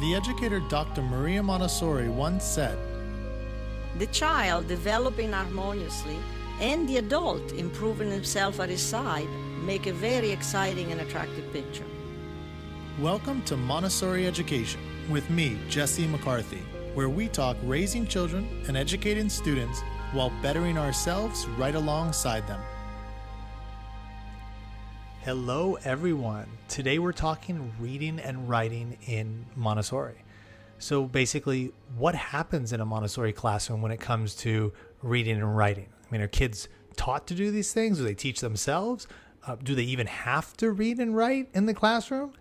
The educator Dr. Maria Montessori once said, "The child developing harmoniously and the adult improving himself at his side make a very exciting and attractive picture." Welcome to Montessori Education with me, Jesse McCarthy, where we talk raising children and educating students while bettering ourselves right alongside them. Hello, everyone. Today we're talking reading and writing in Montessori. So basically, what happens in a Montessori classroom when it comes to reading and writing? I mean, are kids taught to do these things? Do they teach themselves? Do they even have to read and write in the classroom?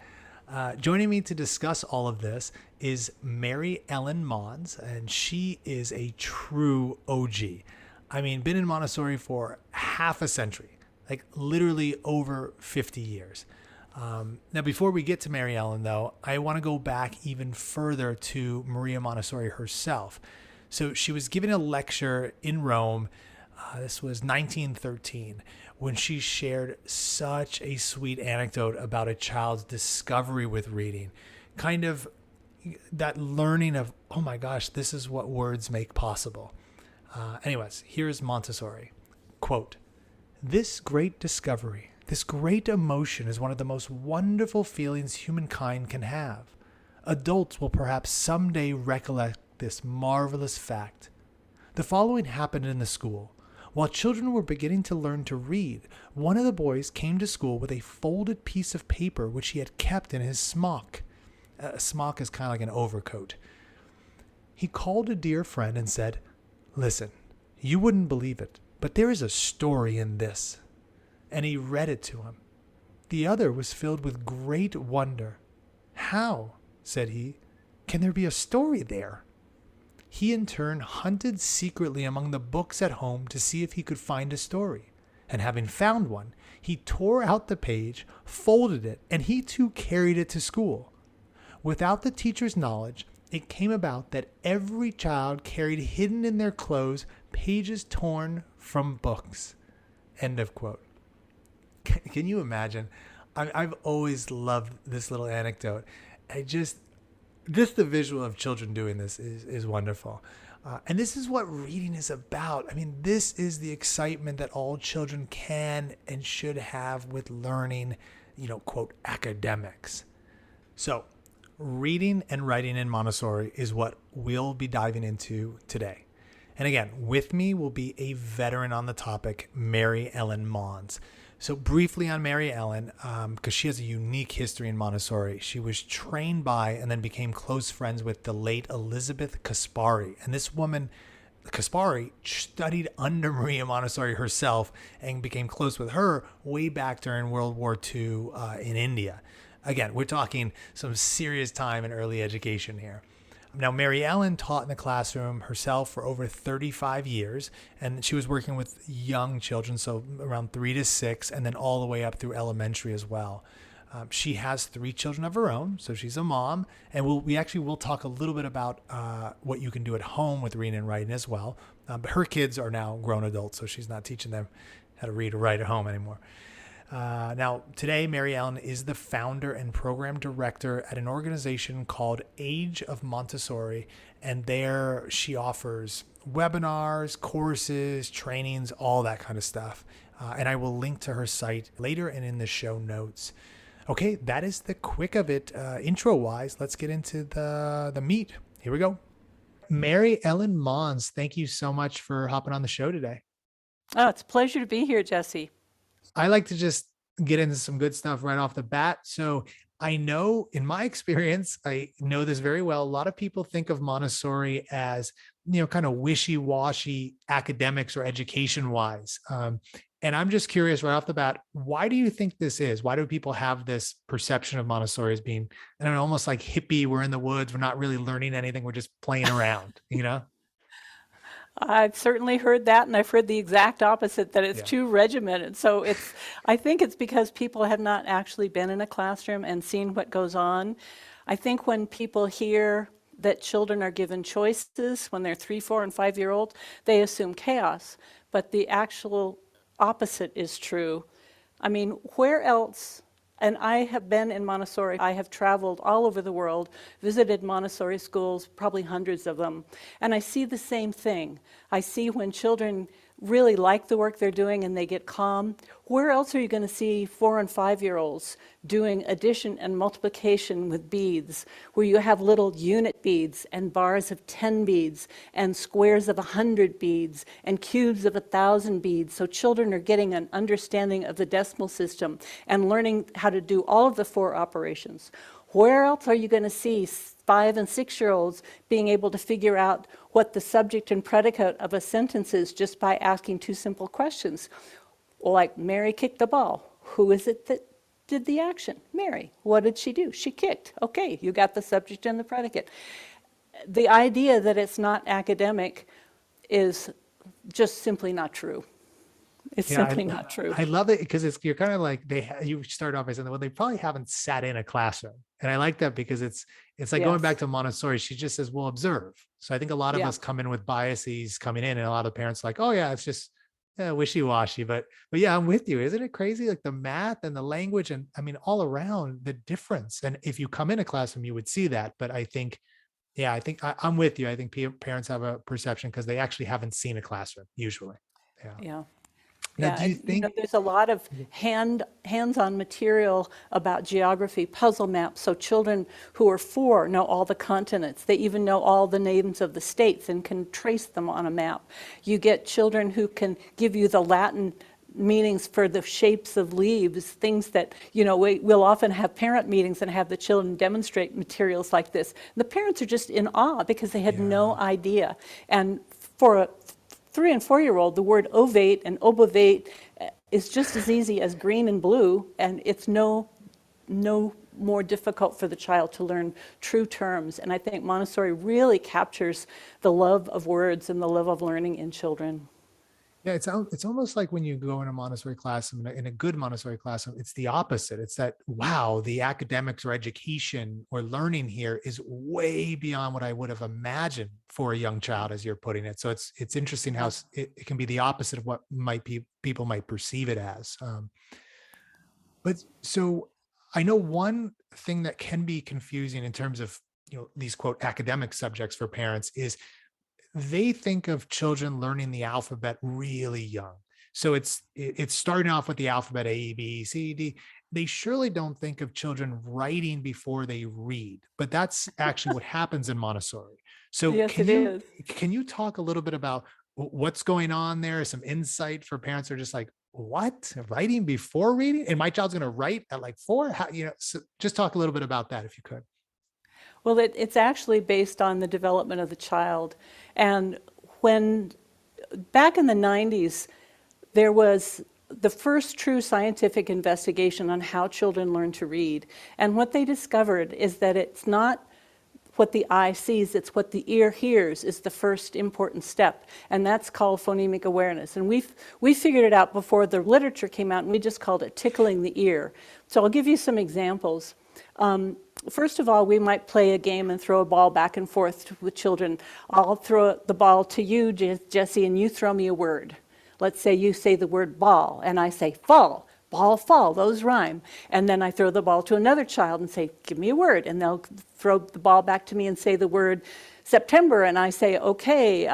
Joining me to discuss all of this is Mary Ellen Maunz, and she is a true OG. I mean, been in Montessori for half a century, like literally over 50 years. Now, before we get to Mary Ellen, though, I want to go back even further to Maria Montessori herself. So she was giving a lecture in Rome. This was 1913, when she shared such a sweet anecdote about a child's discovery with reading, kind of that learning of, oh my gosh, this is what words make possible. Anyways, here's Montessori. Quote, "This great discovery, this great emotion is one of the most wonderful feelings humankind can have. Adults will perhaps someday recollect this marvelous fact. The following happened in the school. While children were beginning to learn to read, one of the boys came to school with a folded piece of paper which he had kept in his smock." A smock is kind of like an overcoat. "He called a dear friend and said, 'Listen, you wouldn't believe it, but there is a story in this.' And he read it to him. The other was filled with great wonder. 'How,' said he, 'can there be a story there?' He in turn hunted secretly among the books at home to see if he could find a story. And having found one, he tore out the page, folded it, and he too carried it to school. Without the teacher's knowledge, it came about that every child carried hidden in their clothes pages torn from books." End of quote. Can you imagine? I've always loved this little anecdote. Just the visual of children doing this is wonderful. And this is what reading is about. I mean, this is the excitement that all children can and should have with learning, quote, academics. So reading and writing in Montessori is what we'll be diving into today. And again, with me will be a veteran on the topic, Mary Ellen Maunz. So briefly on Mary Ellen, because she has a unique history in Montessori. She was trained by and then became close friends with the late Elizabeth Caspari. And this woman, Caspari, studied under Maria Montessori herself and became close with her way back during World War II in India. Again, we're talking some serious time in early education here. Now, Mary Ellen taught in the classroom herself for over 35 years, and she was working with young children, so around 3 to 6, and then all the way up through elementary as well. She has 3 children of her own, so she's a mom, and we'll talk a little bit about what you can do at home with reading and writing as well. But her kids are now grown adults, so she's not teaching them how to read or write at home anymore. Now, today, Mary Ellen is the founder and program director at an organization called Age of Montessori, and there she offers webinars, courses, trainings, all that kind of stuff. And I will link to her site later and in the show notes. Okay, that is the quick of it intro-wise. Let's get into the meat. Here we go. Mary Ellen Maunz, thank you so much for hopping on the show today. Oh, it's a pleasure to be here, Jesse. I like to just get into some good stuff right off the bat. So I know in my experience, I know this very well. A lot of people think of Montessori as, kind of wishy-washy academics or education wise. And I'm just curious right off the bat, why do you think this is? Why do people have this perception of Montessori as being, I don't know, almost like hippie? We're in the woods. We're not really learning anything. We're just playing around, I've certainly heard that, and I've heard the exact opposite, that it's too regimented. So I think it's because people have not actually been in a classroom and seen what goes on. I think when people hear that children are given choices when they're 3, 4, and 5-year-old, they assume chaos. But the actual opposite is true. I mean, where else And I have been in Montessori. I have traveled all over the world, visited Montessori schools, probably hundreds of them, and I see the same thing. I see when children really like the work they're doing and they get calm. Where else are you going to see 4 and 5-year-olds doing addition and multiplication with beads, where you have little unit beads and bars of 10 beads and squares of 100 beads and cubes of 1,000 beads? So children are getting an understanding of the decimal system and learning how to do all of the 4 operations. Where else are you going to see 5 and 6-year-olds being able to figure out what the subject and predicate of a sentence is just by asking 2 simple questions? Like, Mary kicked the ball. Who is it that did the action? Mary. What did she do? She kicked. Okay, you got the subject and the predicate. The idea that it's not academic is just simply not true. It's simply not true. I love it because you're kind of like you start off by saying, well, they probably haven't sat in a classroom. And I like that because it's like going back to Montessori. She just says, well, observe. So I think a lot of us come in with biases coming in, and a lot of parents are like, oh yeah, it's just wishy-washy. But yeah, I'm with you. Isn't it crazy? Like the math and the language, and I mean, all around the difference. And if you come in a classroom, you would see that. But I think I'm with you. I think parents have a perception because they actually haven't seen a classroom usually. Yeah. Now, do you think there's a lot of hands-on material about geography, puzzle maps, so children who are 4 know all the continents. They even know all the names of the states and can trace them on a map. You get children who can give you the Latin meanings for the shapes of leaves, things that, we'll often have parent meetings and have the children demonstrate materials like this. The parents are just in awe because they had no idea. And for a 3 and 4-year-old, the word ovate and obovate is just as easy as green and blue, and it's no more difficult for the child to learn true terms. And I think Montessori really captures the love of words and the love of learning in children. Yeah, it's almost like when you go in a Montessori classroom, in a good Montessori classroom, it's the opposite. It's that, wow, the academics or education or learning here is way beyond what I would have imagined for a young child, as you're putting it. So it's interesting how it can be the opposite of what people might perceive it as. But so I know one thing that can be confusing in terms of these quote academic subjects for parents is they think of children learning the alphabet really young. So it's starting off with the alphabet A, B, C, D. They surely don't think of children writing before they read, but that's actually what happens in Montessori. So yes, can you talk a little bit about what's going on there? Some insight for parents who are just like, what? Writing before reading? And my child's going to write at like 4? How, so just talk a little bit about that if you could. Well, it's actually based on the development of the child. And when, back in the 90s, there was the first true scientific investigation on how children learn to read. And what they discovered is that it's not what the eye sees, it's what the ear hears is the first important step. And that's called phonemic awareness. And we figured it out before the literature came out, and we just called it tickling the ear. So I'll give you some examples. First of all, we might play a game and throw a ball back and forth with children. I'll throw the ball to you, Jesse, and you throw me a word. Let's say you say the word ball, and I say fall. Ball, fall, those rhyme. And then I throw the ball to another child and say, give me a word. And they'll throw the ball back to me and say the word September. And I say, okay,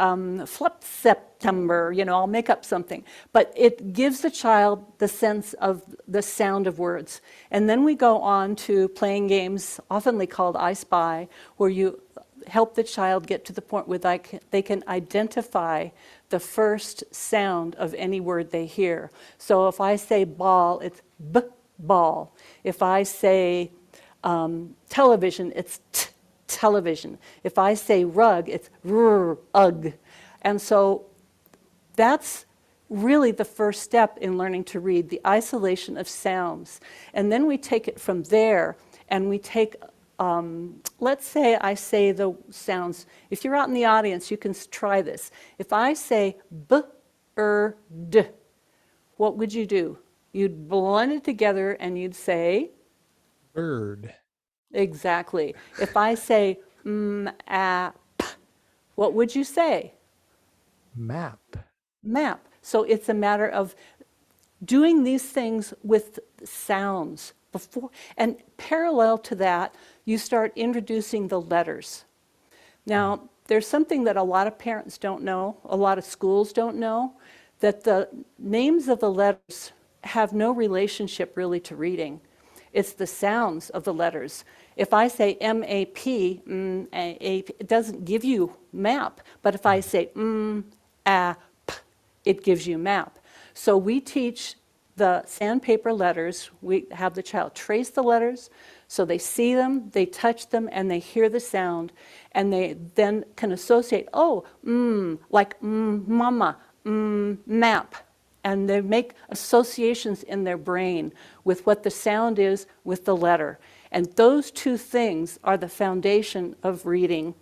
flip September, I'll make up something. But it gives the child the sense of the sound of words. And then we go on to playing games, oftenly called I Spy, where you help the child get to the point where they can identify the first sound of any word they hear. So if I say ball, it's b, ball. If I say television, it's t, television. If I say rug, it's r, ugh. And so that's really the first step in learning to read, the isolation of sounds. And then we take it from there, and we take let's say I say the sounds. If you're out in the audience, you can try this. If I say b-er-d, what would you do? You'd blend it together and you'd say? Bird. Exactly. If I say map, what would you say? Map. Map. So it's a matter of doing these things with sounds before, and parallel to that, you start introducing the letters. Now, there's something that a lot of parents don't know, a lot of schools don't know, that the names of the letters have no relationship really to reading. It's the sounds of the letters. If I say M-A-P, it doesn't give you map, but if I say M-A-P, it gives you map. So we teach the sandpaper letters. We have the child trace the letters, so they see them, they touch them, and they hear the sound, and they then can associate, oh, like mama, map. And they make associations in their brain with what the sound is with the letter. And those two things are the foundation of reading.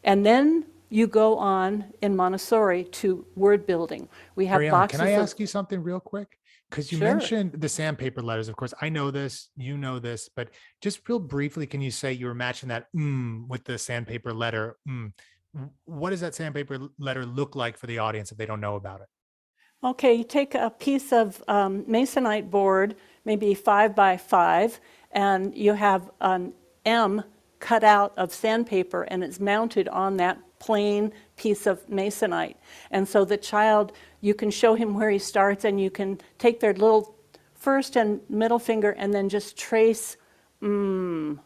And then you go on in Montessori to word building. We have Mary Ellen, boxes can I of... ask you something real quick? Because you Sure. mentioned the sandpaper letters. Of course, I know this, you know this, but just real briefly, can you say you were matching that with the sandpaper letter? What does that sandpaper letter look like for the audience if they don't know about it? Okay, you take a piece of masonite board, maybe 5 by 5, and you have an M cut out of sandpaper, and it's mounted on that plain piece of masonite. And so the child, you can show him where he starts, and you can take their little first and middle finger and then just trace it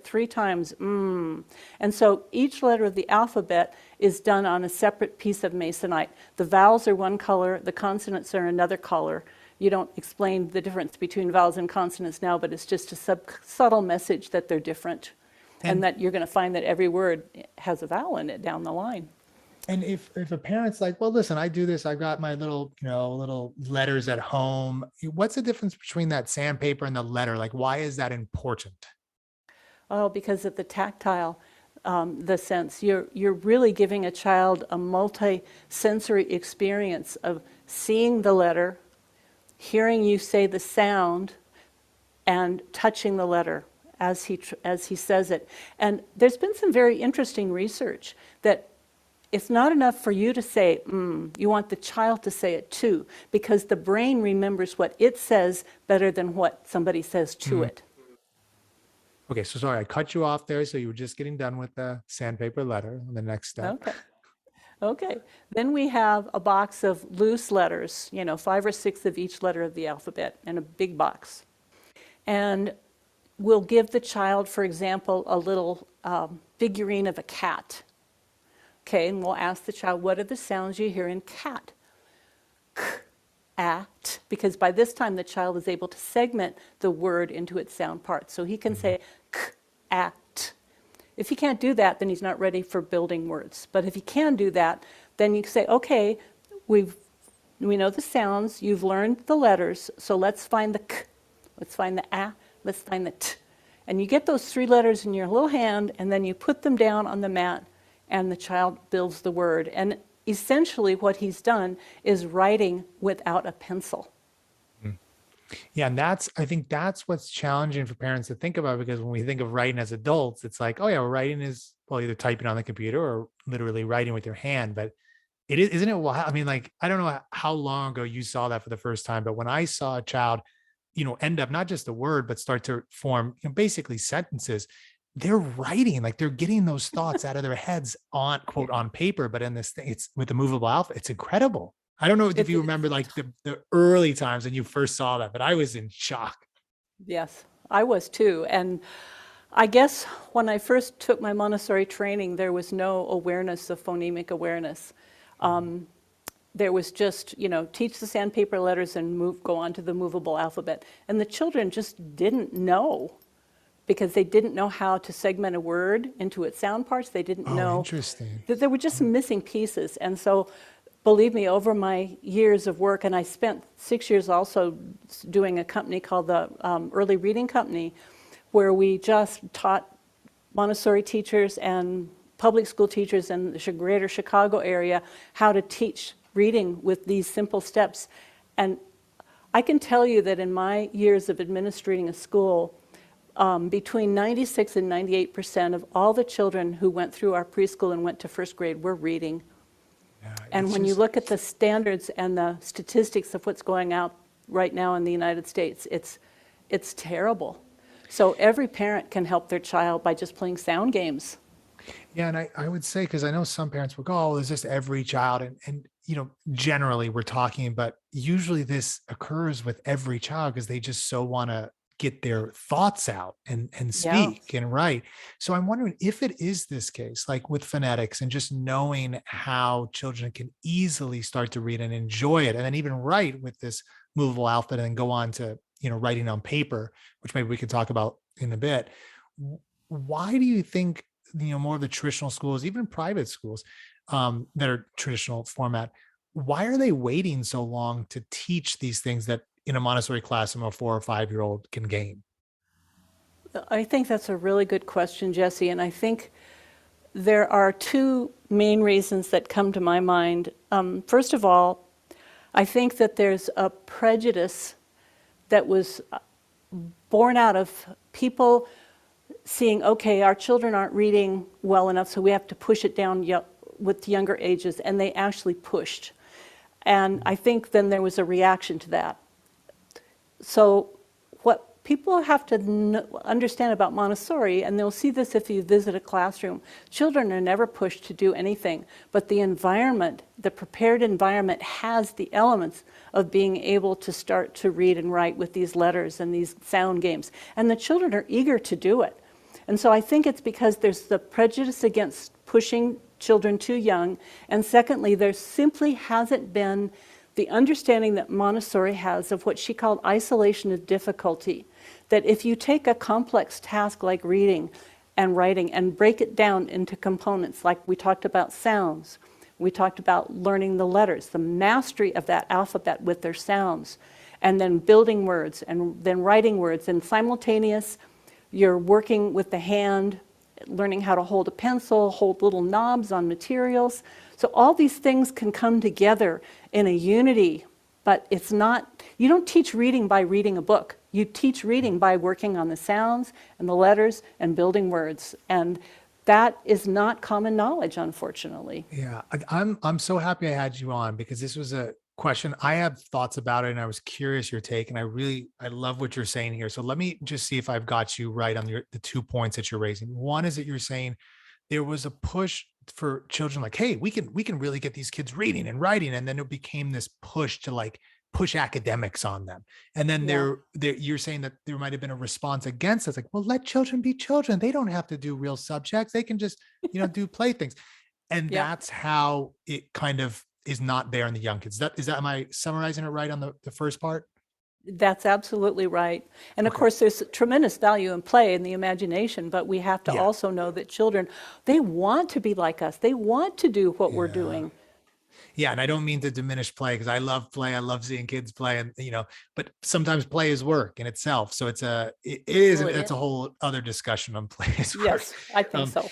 3 times, And so each letter of the alphabet is done on a separate piece of masonite. The vowels are one color, the consonants are another color. You don't explain the difference between vowels and consonants now, but it's just a subtle message that they're different, and that you're going to find that every word has a vowel in it down the line. And if a parent's like, well, listen, I do this, I've got my little letters at home. What's the difference between that sandpaper and the letter? Like, why is that important? Oh, because of the tactile, the sense. You're really giving a child a multi-sensory experience of seeing the letter, hearing you say the sound, and touching the letter as he says it. And there's been some very interesting research that it's not enough for you to say, you want the child to say it too, because the brain remembers what it says better than what somebody says to it. Okay, so sorry, I cut you off there. So you were just getting done with the sandpaper letter, the next step. Okay. Then we have a box of loose letters, 5 or 6 of each letter of the alphabet in a big box. And we'll give the child, for example, a little figurine of a cat. Okay, and we'll ask the child, what are the sounds you hear in cat? K, at, because by this time the child is able to segment the word into its sound parts. So he can say k, at. If he can't do that, then he's not ready for building words. But if he can do that, then you say, okay, we know the sounds, you've learned the letters, so let's find the k, let's find the a, let's find the t. And you get those 3 letters in your little hand, and then you put them down on the mat, and the child builds the word. And essentially what he's done is writing without a pencil. Yeah, and I think that's what's challenging for parents to think about, because when we think of writing as adults, it's like, oh yeah, well, writing is, well, either typing on the computer or literally writing with your hand. But it is, isn't it wild? I mean, like, I don't know how long ago you saw that for the first time, but when I saw a child, end up not just a word, but start to form basically sentences, they're writing, like they're getting those thoughts out of their heads on quote on paper, but in this thing, it's with the movable alphabet. It's incredible. I don't know if you remember like the early times when you first saw that, but I was in shock. Yes, I was too. And I guess when I first took my Montessori training, there was no awareness of phonemic awareness. There was just, teach the sandpaper letters and go on to the movable alphabet. And the children just didn't know, because they didn't know how to segment a word into its sound parts. They didn't know. Interesting. That there were just some missing pieces. And so, believe me, over my years of work, and I spent 6 years also doing a company called the Early Reading Company, where we just taught Montessori teachers and public school teachers in the greater Chicago area how to teach reading with these simple steps. And I can tell you that in my years of administrating a school, between 96 and 98% of all the children who went through our preschool and went to first grade were reading. Yeah, and when you look at the standards and the statistics of what's going out right now in the United States, it's it's terrible. So every parent can help their child by just playing sound games. Yeah, and I would say, because I know some parents will go, oh, is this every child? And generally we're talking, but usually this occurs with every child because they just so want to get their thoughts out and Yeah. speak and write. So I'm wondering if it is this case, like with phonetics and just knowing how children can easily start to read and enjoy it, and then even write with this movable alphabet and then go on to, writing on paper, which maybe we could talk about in a bit. Why do you think, more of the traditional schools, even private schools that are traditional format, why are they waiting so long to teach these things that in a Montessori classroom a 4 or 5-year-old can gain? I think that's a really good question, Jesse, and I think there are two main reasons that come to my mind. First of all, I think that there's a prejudice that was born out of people seeing, okay, our children aren't reading well enough, so we have to push it down with younger ages, and they actually pushed. And I think then there was a reaction to that. So what people have to understand about Montessori, and they'll see this if you visit a classroom, children are never pushed to do anything, but the environment, the prepared environment, has the elements of being able to start to read and write with these letters and these sound games. And the children are eager to do it. And so I think it's because there's the prejudice against pushing children too young, and secondly, there simply hasn't been the understanding that Montessori has of what she called isolation of difficulty, that if you take a complex task like reading and writing and break it down into components, like we talked about sounds, we talked about learning the letters, the mastery of that alphabet with their sounds, and then building words and then writing words, and simultaneous, you're working with the hand, learning how to hold a pencil, hold little knobs on materials. So all these things can come together in a unity, but it's not, you don't teach reading by reading a book. You teach reading by working on the sounds and the letters and building words. And that is not common knowledge, unfortunately. Yeah, I'm so happy I had you on, because this was a question. I have thoughts about it, and I was curious your take, and I love what you're saying here. So let me just see if I've got you right on the 2 points that you're raising. One is that you're saying there was a push for children, like, hey, we can really get these kids reading and writing, and then it became this push to like push academics on them. And then you're saying that there might have been a response against it. It's like, well, let children be children. They don't have to do real subjects. They can just, do playthings. And that's how it kind of is not there in the young kids. Am I summarizing it right on the first part? That's absolutely right. And of course, there's tremendous value in play and the imagination, but we have to also know that children, they want to be like us. They want to do what we're doing. Yeah. And I don't mean to diminish play, because I love play. I love seeing kids play, and, but sometimes play is work in itself. So it's a whole other discussion on play as work. Yes, I think so.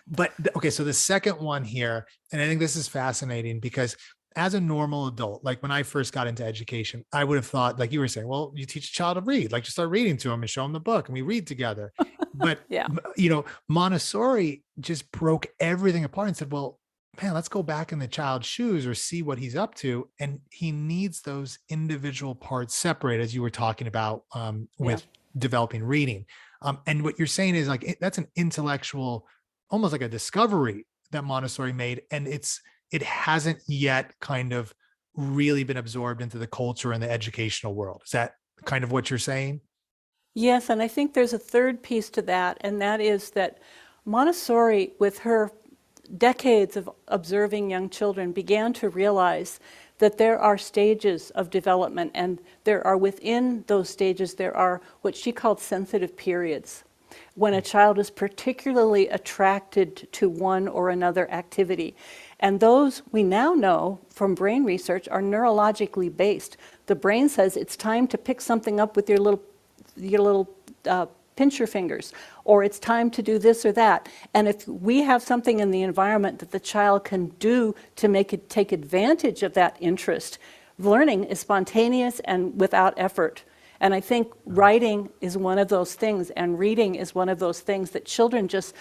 But okay, so the second one here, and I think this is fascinating, because as a normal adult, like when I first got into education, I would have thought, like you were saying, well, you teach a child to read, like just start reading to them and show them the book and we read together. But, Montessori just broke everything apart and said, well, man, let's go back in the child's shoes or see what he's up to. And he needs those individual parts separate, as you were talking about with developing reading. And what you're saying is like, that's an intellectual, almost like a discovery that Montessori made. And it hasn't yet kind of really been absorbed into the culture and the educational world. Is that kind of what you're saying? Yes, and I think there's a third piece to that, and that is that Montessori, with her decades of observing young children, began to realize that there are stages of development, and within those stages, there are what she called sensitive periods, when a child is particularly attracted to one or another activity. And those, we now know from brain research, are neurologically based. The brain says it's time to pick something up with your little pinch your fingers, or it's time to do this or that. And if we have something in the environment that the child can do to take advantage of that interest, learning is spontaneous and without effort. And I think writing is one of those things, and reading is one of those things that children just,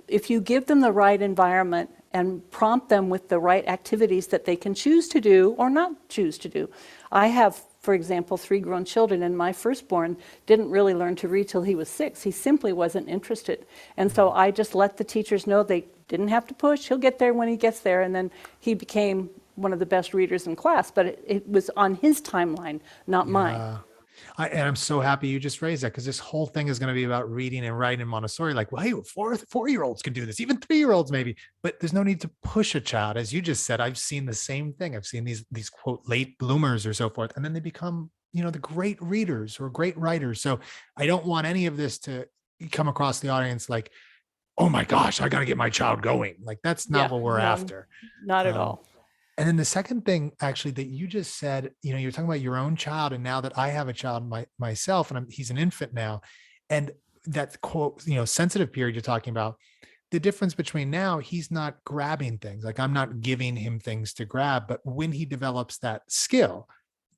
if you give them the right environment and prompt them with the right activities that they can choose to do or not choose to do. I have for example, 3 grown children, and my firstborn didn't really learn to read till he was 6. He simply wasn't interested. And so I just let the teachers know they didn't have to push. He'll get there when he gets there. And then he became one of the best readers in class, but it was on his timeline, not mine. And I'm so happy you just raised that, because this whole thing is going to be about reading and writing in Montessori. Like, well, hey, 4-year-olds can do this, even 3-year-olds maybe, but there's no need to push a child. As you just said, I've seen the same thing. I've seen these quote late bloomers or so forth, and then they become, the great readers or great writers. So I don't want any of this to come across the audience like, oh my gosh, I got to get my child going. Like, that's not what we're after. Not at all. And then the second thing, actually, that you just said, you're talking about your own child. And now that I have a child myself, and he's an infant now, and that quote, sensitive period you're talking about, the difference between now, he's not grabbing things. Like, I'm not giving him things to grab, but when he develops that skill,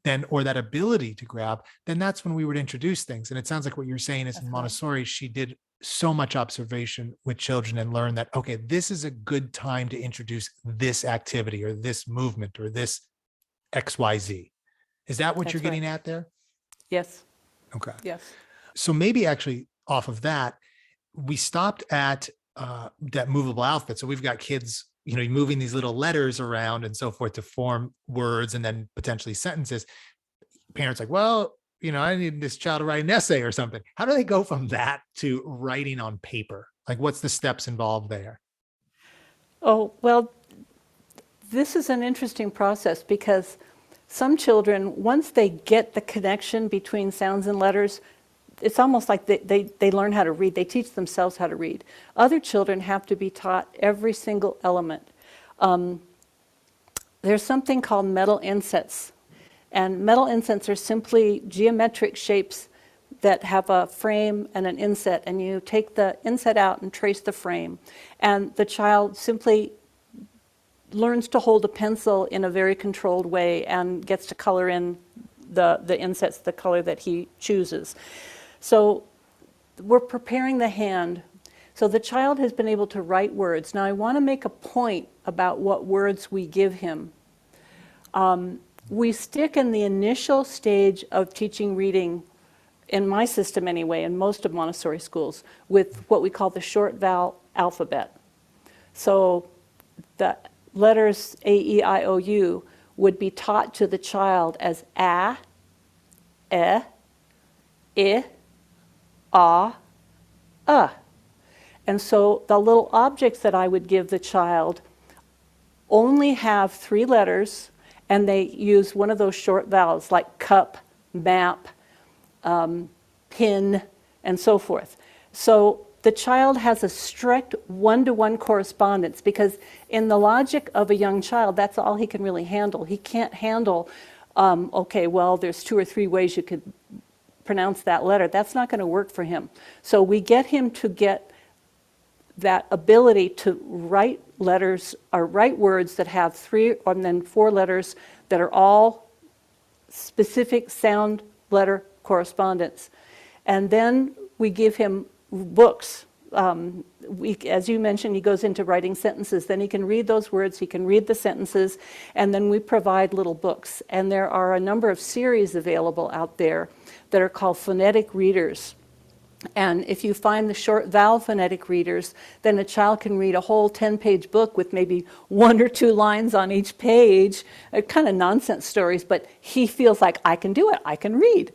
then, or that ability to grab, then that's when we would introduce things. And it sounds like what you're saying is in Montessori, she did so much observation with children and learn that, okay, this is a good time to introduce this activity or this movement or this XYZ. Is that what you're getting at there? Yes. Okay. Yes. So maybe actually off of that, we stopped at that movable alphabet. So we've got kids, moving these little letters around and so forth to form words and then potentially sentences. Parents like, well, I need this child to write an essay or something. How do they go from that to writing on paper? Like, what's the steps involved there? Oh, well, this is an interesting process because some children, once they get the connection between sounds and letters, it's almost like they learn how to read. They teach themselves how to read. Other children have to be taught every single element. There's something called metal insets. And metal insets are simply geometric shapes that have a frame and an inset, and you take the inset out and trace the frame. And the child simply learns to hold a pencil in a very controlled way and gets to color in the insets the color that he chooses. So we're preparing the hand. So the child has been able to write words. Now I want to make a point about what words we give him. We stick in the initial stage of teaching reading, in my system anyway, in most of Montessori schools, with what we call the short vowel alphabet. So the letters A, E, I, O, U would be taught to the child as A, E, I, A. And so the little objects that I would give the child only have 3 letters, and they use one of those short vowels like cup, map, pin, and so forth. So the child has a strict one-to-one correspondence, because in the logic of a young child, that's all he can really handle. He can't handle, okay, well, there's 2 or 3 ways you could pronounce that letter. That's not going to work for him. So we get him to get that ability to write letters or write words that have 3 and then 4 letters that are all specific sound letter correspondence. And then we give him books. As you mentioned, he goes into writing sentences. Then he can read those words, he can read the sentences, and then we provide little books. And there are a number of series available out there that are called phonetic readers. And if you find the short vowel phonetic readers, then a child can read a whole 10-page book with maybe 1 or 2 lines on each page, kind of nonsense stories, but he feels like, I can do it, I can read.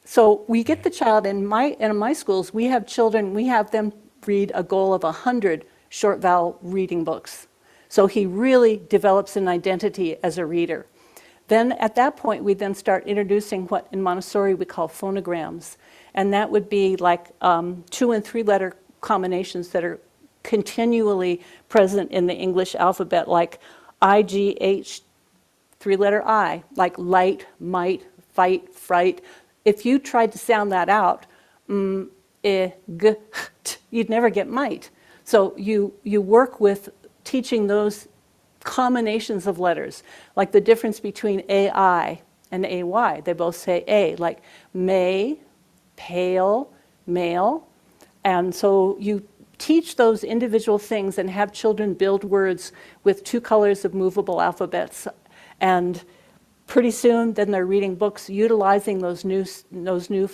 So we get the child, in my schools, we have children, we have them read a goal of 100 short vowel reading books. So he really develops an identity as a reader. Then at that point, we then start introducing what in Montessori we call phonograms. And that would be like 2 and 3 letter combinations that are continually present in the English alphabet, like I-G-H, 3-letter I, like light, might, fight, fright. If you tried to sound that out, you'd never get might. So you work with teaching those combinations of letters, like the difference between A-I and A-Y. They both say A, like may, pale, male. And so you teach those individual things and have children build words with 2 colors of movable alphabets. And pretty soon, then they're reading books utilizing those new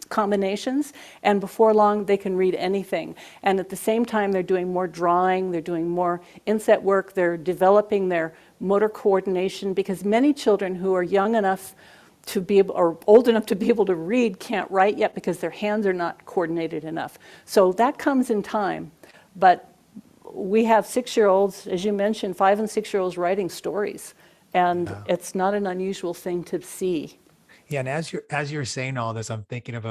combinations, and before long they can read anything. And at the same time, they're doing more drawing, they're doing more inset work, they're developing their motor coordination, because many children who are young enough to be able, or old enough to be able to read, can't write yet because their hands are not coordinated enough. So that comes in time. But we have 6-year-olds, as you mentioned, 5 and 6-year-olds writing stories, and it's not an unusual thing to see. Yeah, and as you're saying all this, I'm thinking of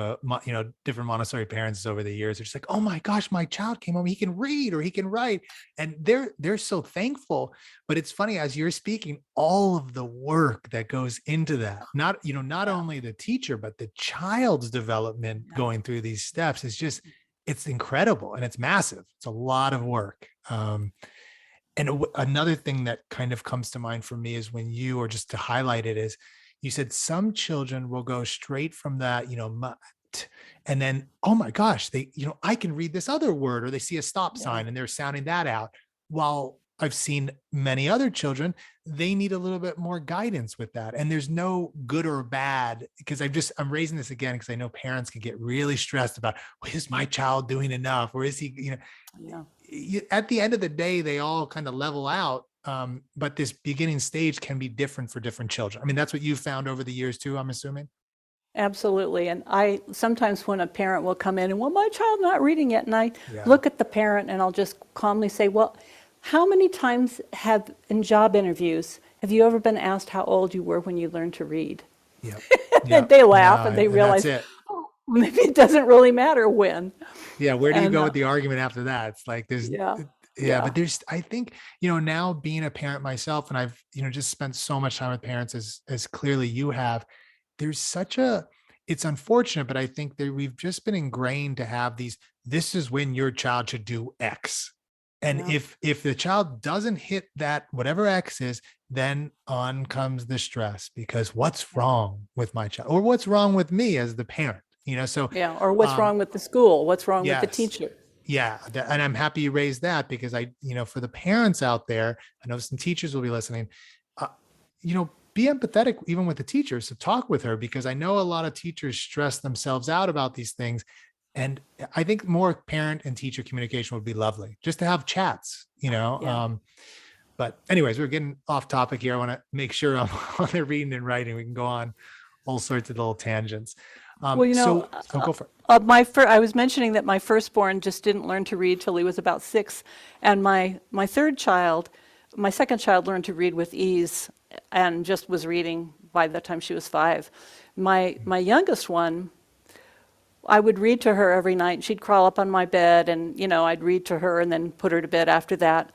different Montessori parents over the years. They're just like, oh my gosh, my child came home, he can read or he can write, and they're so thankful. But it's funny, as you're speaking, all of the work that goes into that, not only the teacher but the child's development going through these steps is just, it's incredible and it's massive. It's a lot of work. And another thing that kind of comes to mind for me is when you, or just to highlight it, is you said some children will go straight from that, and then, oh my gosh, I can read this other word, or they see a stop sign and they're sounding that out. While I've seen many other children, they need a little bit more guidance with that. And there's no good or bad, because I'm raising this again, because I know parents can get really stressed about, well, is my child doing enough? Or is he, at the end of the day, they all kind of level out. But this beginning stage can be different for different children. I mean, that's what you've found over the years too, I'm assuming. Absolutely. And I sometimes, when a parent will come in and, well, my child's not reading yet, and I look at the parent and I'll just calmly say, well, how many times in job interviews, have you ever been asked how old you were when you learned to read? Yeah. They laugh and they realize, oh, maybe it doesn't really matter when. Yeah. Where do you go with the argument after that? It's like there's, but I think, now being a parent myself, and I've, just spent so much time with parents as clearly you have, it's unfortunate, but I think that we've just been ingrained to have this is when your child should do X. And if the child doesn't hit that, whatever X is, then on comes the stress, because what's wrong with my child, or what's wrong with me as the parent, or what's wrong with the school, what's wrong with the teacher. Yeah. And I'm happy you raised that, because for the parents out there, I know some teachers will be listening, be empathetic even with the teachers. So talk with her, because I know a lot of teachers stress themselves out about these things. And I think more parent and teacher communication would be lovely, just to have chats, but anyways, we're getting off topic here. I want to make sure I'm on the reading and writing. We can go on all sorts of little tangents. Go for it. I was mentioning that my firstborn just didn't learn to read till he was about 6. And my second child learned to read with ease and just was reading by the time she was 5. My youngest one, I would read to her every night. She'd crawl up on my bed and, I'd read to her and then put her to bed after that.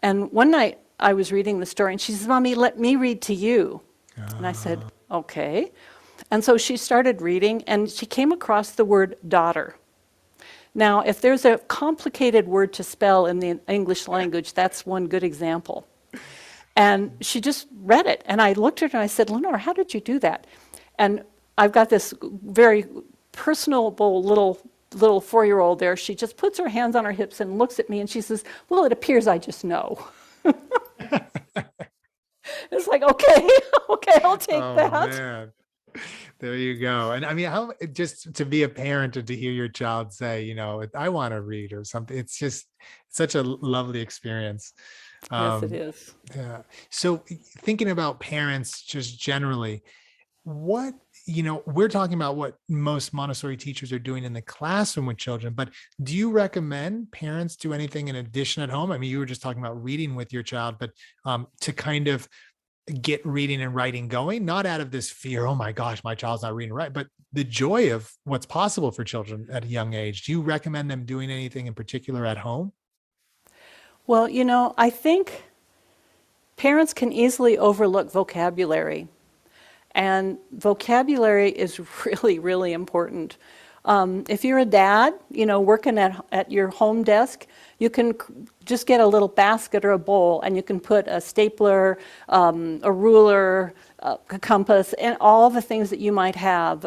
And one night I was reading the story and she says, Mommy, let me read to you. And I said, okay. And so she started reading and she came across the word daughter. Now, if there's a complicated word to spell in the English language, that's one good example. And she just read it. And I looked at her and I said, Lenore, how did you do that? And I've got this very personable little 4-year-old there. She just puts her hands on her hips and looks at me and she says, well, it appears I just know. It's like, okay, I'll take that. Man. There you go. And I mean, how just to be a parent and to hear your child say, I want to read or something, it's just such a lovely experience. Yes, it is. Yeah. So thinking about parents just generally, what, we're talking about what most Montessori teachers are doing in the classroom with children, but do you recommend parents do anything in addition at home? I mean, you were just talking about reading with your child, but to kind of get reading and writing going, not out of this fear, oh my gosh, my child's not reading and writing, but the joy of what's possible for children at a young age. Do you recommend them doing anything in particular at home? Well, I think parents can easily overlook vocabulary. And vocabulary is really, really important. If you're a dad, working at your home desk, you can just get a little basket or a bowl and you can put a stapler, a ruler, a compass, and all the things that you might have,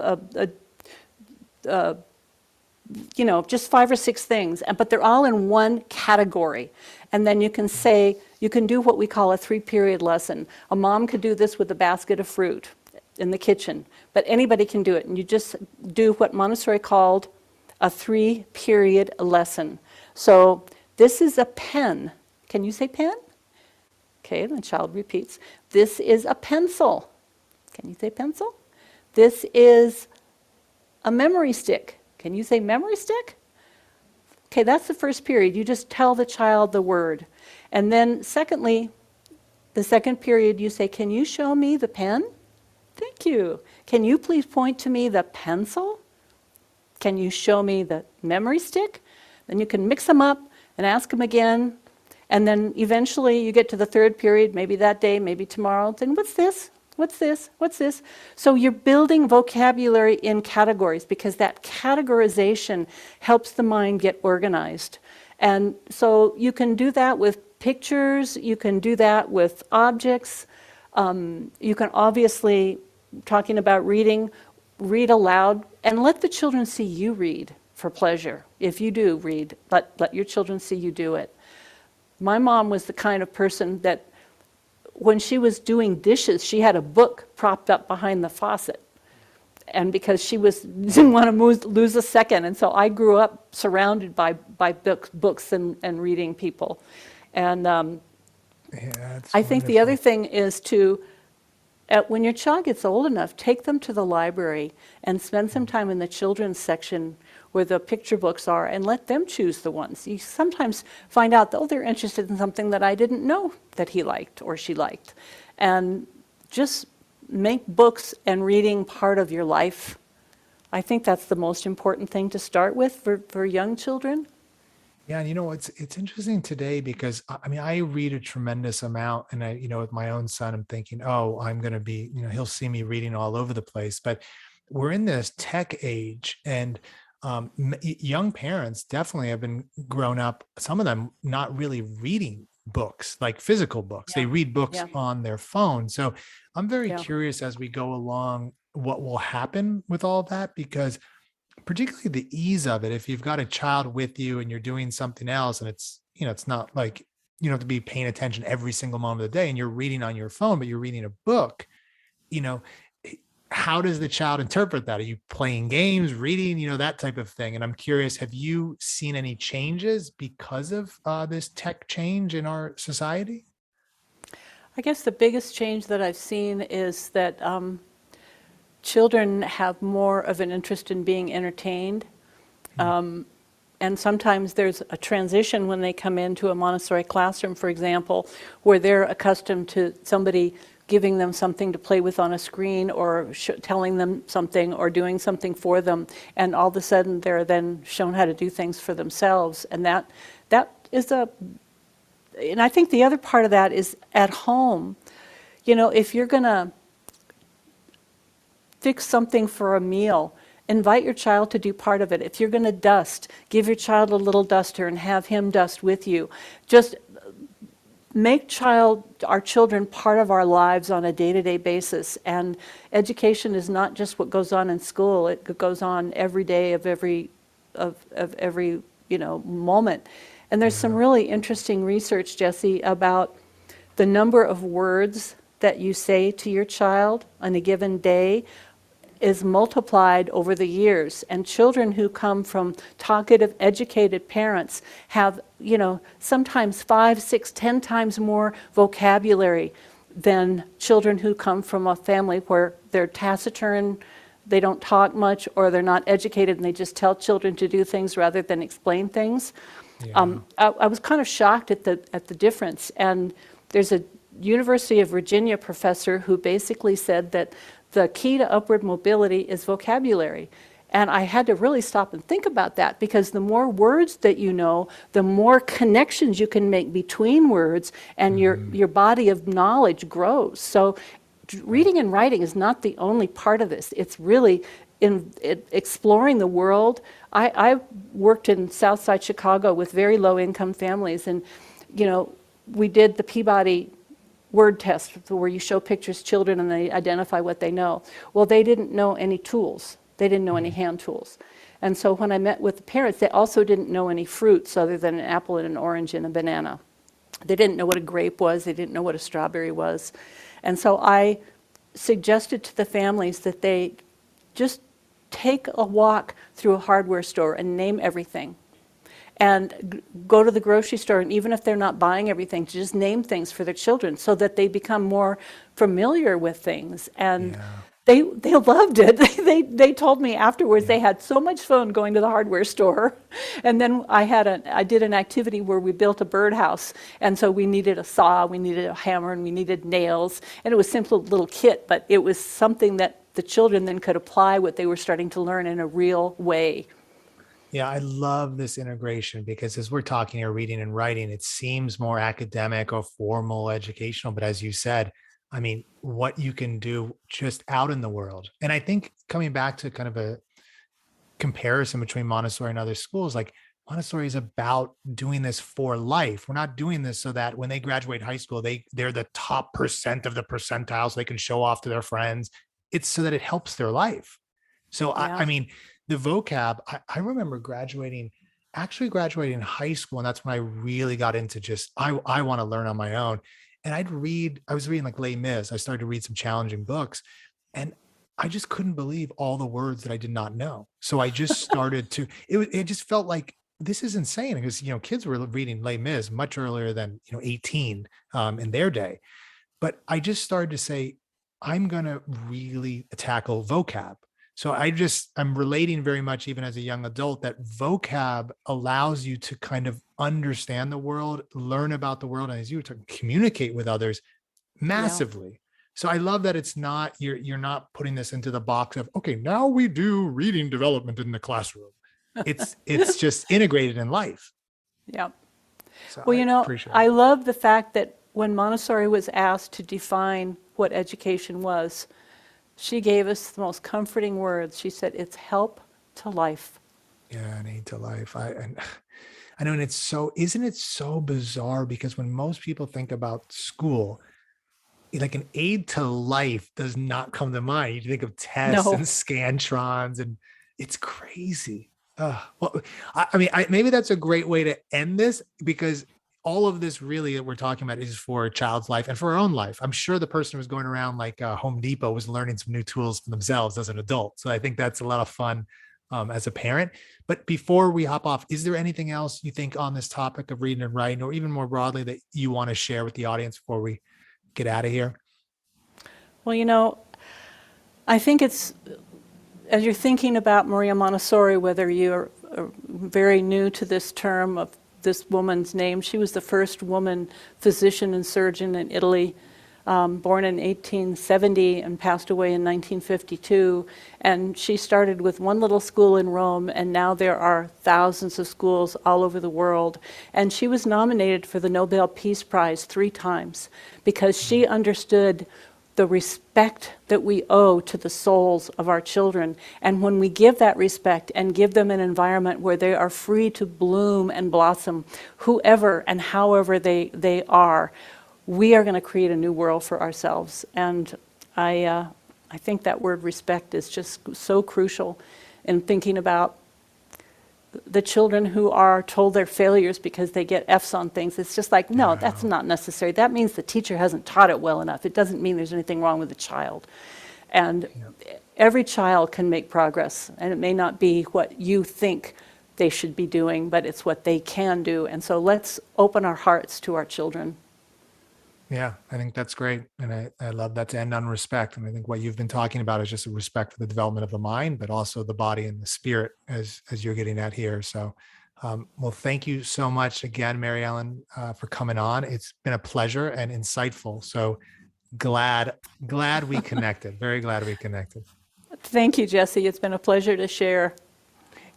just 5 or 6 things, but they're all in one category. And then you can say, you can do what we call a 3-period lesson. A mom could do this with a basket of fruit in the kitchen, but anybody can do it. And you just do what Montessori called a 3-period lesson. So this is a pen. Can you say pen? Okay, the child repeats. This is a pencil. Can you say pencil? This is a memory stick. Can you say memory stick? Okay, that's the first period. You just tell the child the word. And then secondly, the second period you say, can you show me the pen? Thank you. Can you please point to me the pencil? Can you show me the memory stick? Then you can mix them up and ask them again. And then eventually you get to the third period, maybe that day, maybe tomorrow. Then what's this? What's this? What's this? So you're building vocabulary in categories because that categorization helps the mind get organized. And so you can do that with pictures, you can do that with objects. You can obviously, talking about reading, read aloud and let the children see you read for pleasure. If you do read, let your children see you do it. My mom was the kind of person that when she was doing dishes, she had a book propped up behind the faucet. And because she didn't want to lose a second. And so I grew up surrounded by books and reading people. And I think the other thing is to, when your child gets old enough, take them to the library and spend some time in the children's section where the picture books are and let them choose the ones. You sometimes find out, oh, they're interested in something that I didn't know that he liked or she liked. And just make books and reading part of your life. I think that's the most important thing to start with for young children. Yeah, and it's interesting today because I read a tremendous amount, and with my own son, I'm thinking, oh, I'm going to be, he'll see me reading all over the place. But we're in this tech age, and young parents definitely have been grown up, some of them not really reading books, like physical books. Yeah. They read books Yeah. on their phone. So I'm very curious as we go along what will happen with all that, because particularly the ease of it, if you've got a child with you and you're doing something else and it's, it's not like you don't have to be paying attention every single moment of the day and you're reading on your phone, but you're reading a book, how does the child interpret that? Are you playing games, reading, that type of thing? And I'm curious, have you seen any changes because of this tech change in our society? I guess the biggest change that I've seen is that children have more of an interest in being entertained. And sometimes there's a transition when they come into a Montessori classroom, for example, where they're accustomed to somebody giving them something to play with on a screen or telling them something or doing something for them. And all of a sudden they're then shown how to do things for themselves. And that is and I think the other part of that is at home. If you're going to fix something for a meal, invite your child to do part of it. If you're going to dust, give your child a little duster and have him dust with you. Just make our children part of our lives on a day-to-day basis. And education is not just what goes on in school. It goes on every day of every moment. And there's some really interesting research, Jesse, about the number of words that you say to your child on a given day is multiplied over the years. And children who come from talkative, educated parents have, sometimes 5, 6, 10 times more vocabulary than children who come from a family where they're taciturn, they don't talk much, or they're not educated and they just tell children to do things rather than explain things. Yeah. I was kind of shocked at the difference. And there's a University of Virginia professor who basically said that the key to upward mobility is vocabulary. And I had to really stop and think about that, because the more words that you know, the more connections you can make between words, and your body of knowledge grows. So reading and writing is not the only part of this. It's really exploring the world. I worked in Southside Chicago with very low-income families, and we did the Peabody word test where you show pictures to children and they identify what they know. Well, they didn't know any tools. They didn't know any hand tools. And so when I met with the parents, they also didn't know any fruits other than an apple and an orange and a banana. They didn't know what a grape was. They didn't know what a strawberry was. And so I suggested to the families that they just take a walk through a hardware store and name everything. And go to the grocery store, and even if they're not buying everything, to just name things for their children so that they become more familiar with things. And they loved it. They told me afterwards they had so much fun going to the hardware store. And then I did an activity where we built a birdhouse. And so we needed a saw, we needed a hammer, and we needed nails. And it was a simple little kit, but it was something that the children then could apply what they were starting to learn in a real way. Yeah, I love this integration because as we're talking here, reading and writing, it seems more academic or formal educational. But as you said, I mean, what you can do just out in the world. And I think coming back to kind of a comparison between Montessori and other schools, like Montessori is about doing this for life. We're not doing this so that when they graduate high school, they're the top percent of the percentile so they can show off to their friends. It's so that it helps their life. So I mean, the vocab, I remember graduating high school. And that's when I really got into just, I want to learn on my own. And I was reading like Les Mis. I started to read some challenging books and I just couldn't believe all the words that I did not know. So I just started it just felt like this is insane because, kids were reading Les Mis much earlier than, 18 in their day. But I just started to say, I'm going to really tackle vocab. So I'm relating very much, even as a young adult, that vocab allows you to kind of understand the world, learn about the world, and as you were talking, communicate with others massively. Yeah. So I love that it's not, you're not putting this into the box of, okay, now we do reading development in the classroom. It's just integrated in life. Yeah. So well, I love the fact that when Montessori was asked to define what education was, she gave us the most comforting words. She said, it's help to life. Yeah, an aid to life. I know, and isn't it so bizarre? Because when most people think about school, like an aid to life does not come to mind. You think of tests and scantrons, and it's crazy. Well, I mean, maybe that's a great way to end this because all of this really that we're talking about is for a child's life and for our own life. I'm sure the person who was going around like Home Depot was learning some new tools for themselves as an adult. So I think that's a lot of fun as a parent. But before we hop off, is there anything else you think on this topic of reading and writing, or even more broadly, that you want to share with the audience before we get out of here? Well, I think it's, as you're thinking about Maria Montessori, whether you're very new to this term of this woman's name. She was the first woman physician and surgeon in Italy, born in 1870 and passed away in 1952. And she started with one little school in Rome, and now there are thousands of schools all over the world. And she was nominated for the Nobel Peace Prize 3 times because she understood the respect that we owe to the souls of our children. And when we give that respect and give them an environment where they are free to bloom and blossom, whoever and however they are, we are going to create a new world for ourselves. And I think that word respect is just so crucial in thinking about the children who are told they're failures because they get F's on things. It's just like, no, that's not necessary. That means the teacher hasn't taught it well enough. It doesn't mean there's anything wrong with the child. And every child can make progress, and it may not be what you think they should be doing, but it's what they can do. And so let's open our hearts to our children. Yeah, I think that's great. And I love that to end on respect. And I think what you've been talking about is just a respect for the development of the mind, but also the body and the spirit as you're getting at here. So, well, thank you so much again, Mary Ellen, for coming on. It's been a pleasure and insightful. So glad we connected. Very glad we connected. Thank you, Jesse. It's been a pleasure to share.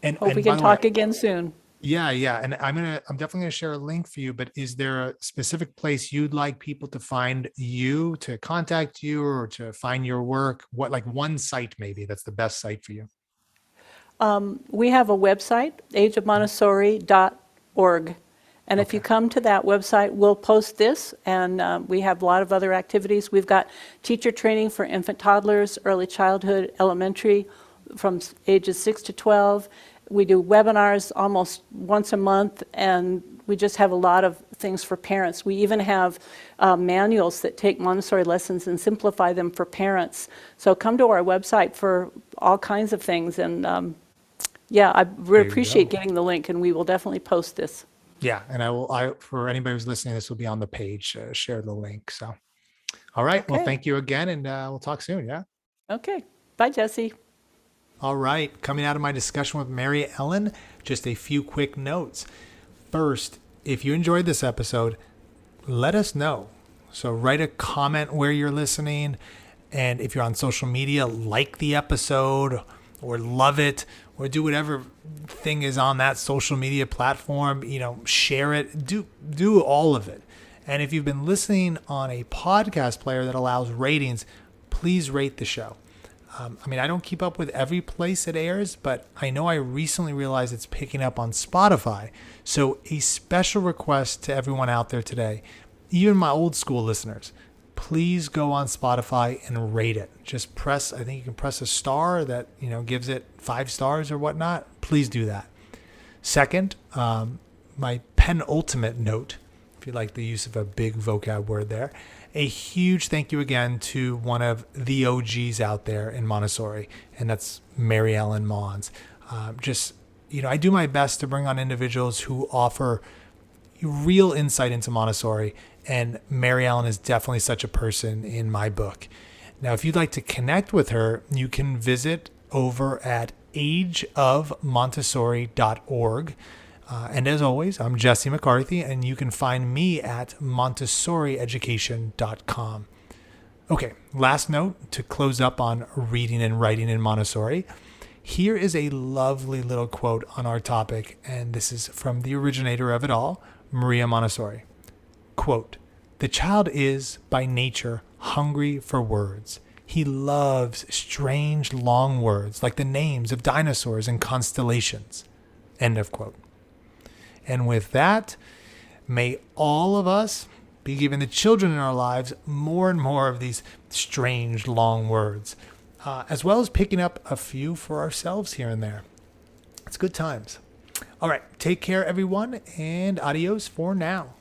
And hope we can talk again soon. Yeah. And I'm definitely gonna share a link for you, but is there a specific place you'd like people to find you, to contact you, or to find your work? What, like one site maybe that's the best site for you? We have a website, ageofmontessori.org. And if you come to that website, we'll post this, and we have a lot of other activities. We've got teacher training for infant toddlers, early childhood, elementary, from ages 6 to 12. We do webinars almost once a month, and we just have a lot of things for parents. We even have manuals that take Montessori lessons and simplify them for parents. So come to our website for all kinds of things. And I would appreciate getting the link, and we will definitely post this. Yeah, and I for anybody who's listening, this will be on the page. Share the link. So, all right. Okay. Well, thank you again, and we'll talk soon. Yeah. Okay. Bye, Jesse. All right. Coming out of my discussion with Mary Ellen, just a few quick notes. First, if you enjoyed this episode, let us know. So write a comment where you're listening, and if you're on social media, like the episode or love it, or do whatever thing is on that social media platform, share it, do all of it. And if you've been listening on a podcast player that allows ratings, please rate the show. I don't keep up with every place it airs, but I know I recently realized it's picking up on Spotify. So a special request to everyone out there today, even my old school listeners, please go on Spotify and rate it. Just press, I think you can press a star that, gives it 5 stars or whatnot. Please do that. Second, my penultimate note, if you like the use of a big vocab word there, a huge thank you again to one of the OGs out there in Montessori, and that's Mary Ellen Maunz. I do my best to bring on individuals who offer real insight into Montessori, and Mary Ellen is definitely such a person in my book. Now, if you'd like to connect with her, you can visit over at ageofmontessori.org. And as always, I'm Jesse McCarthy, and you can find me at montessorieducation.com. Okay, last note to close up on reading and writing in Montessori. Here is a lovely little quote on our topic, and this is from the originator of it all, Maria Montessori. Quote, "The child is, by nature, hungry for words. He loves strange, long words, like the names of dinosaurs and constellations." End of quote. And with that, may all of us be giving the children in our lives more and more of these strange, long words, as well as picking up a few for ourselves here and there. It's good times. All right, take care, everyone, and adios for now.